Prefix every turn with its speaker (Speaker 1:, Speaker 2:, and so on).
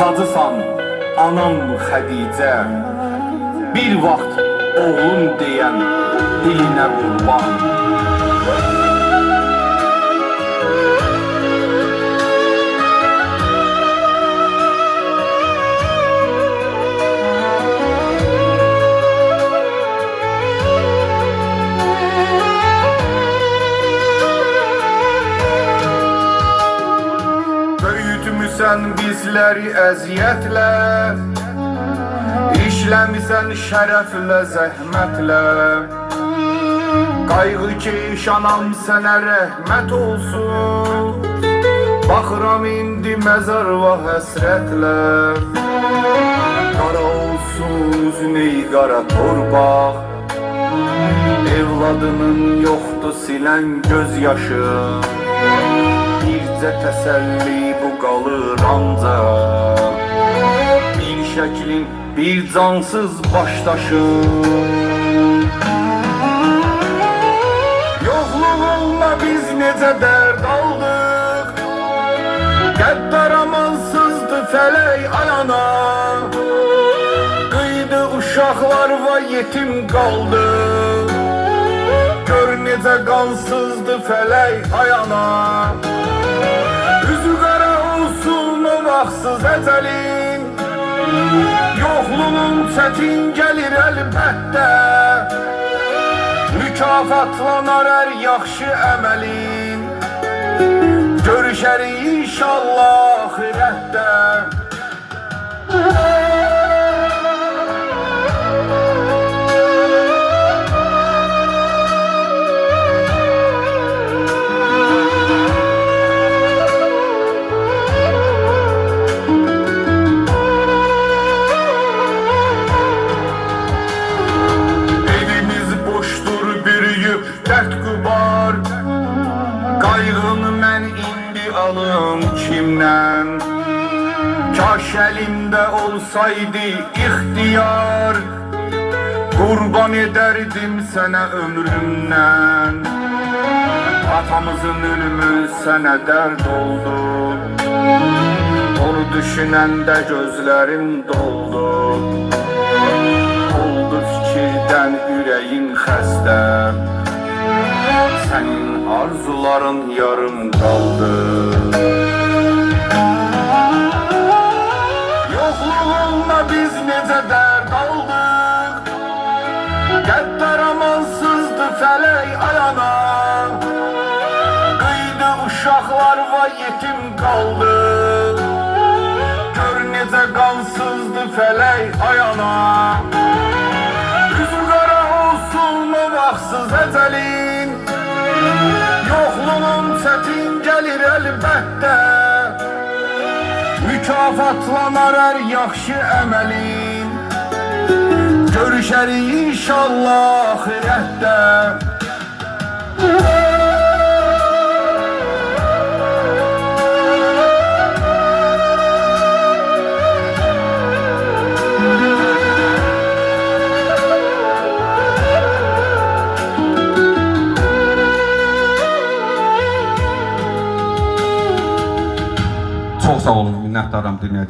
Speaker 1: Hacısan, anam Xədicə, bir vaxt oğlum deyən dilinə qurban. Böyütmüsən bizləri əziyyətlə, işləmisən şərəflə, zəhmətlə. Qayğı ki anam sənə rəhmət olsun, baxıram indi məzar və həsrətlə. Qara olsun üzün ey qara torpaq, evladının yoxdur silən göz yaşı. Bircə təsəlli bu qalır ancaq, bir şəklin, bir cansız başdaşın. Yoxluğunla biz necə dərd aldıq, qəddar amansızdı fələk ayana. Qıydı uşaqlar və yetim qaldı, gör necə qansızdı fələk ayana. Üzü qara olsun o vaxtsız əcəlin, yoxluğun çətin gəlir əlbəttə. Mükafatlanar hər yaxşı əməlin, görüşərik inşallah axirətdə. Dərd qubar, qayğını mən indi alım kimdən? Kaş əlimdə olsaydı ixtiyar, qurban edərdim sənə ömrümdən. Atamızın ölümü sənə dərd oldu, onu düşünəndə gözlərim doldu. Oldu fikirdən ürəyin xəstə, sənin arzuların yarım qaldı. Yoxluğunla biz necə dərd aldıq, qəddar amansızdı fələk ayana. Qıydı uşaqlar və yetim qaldı, gör necə qansızdı fələk ayana. Üzü qara olsun o vaxtsız əcəlin, yoxluğun çətin gəlir əlbəttə. Mükafatlanar hər yaxşı əməlin, görüşərik inşallah axirətdə.
Speaker 2: Çox sağ olun, minnətdaram dinlədiyiniz.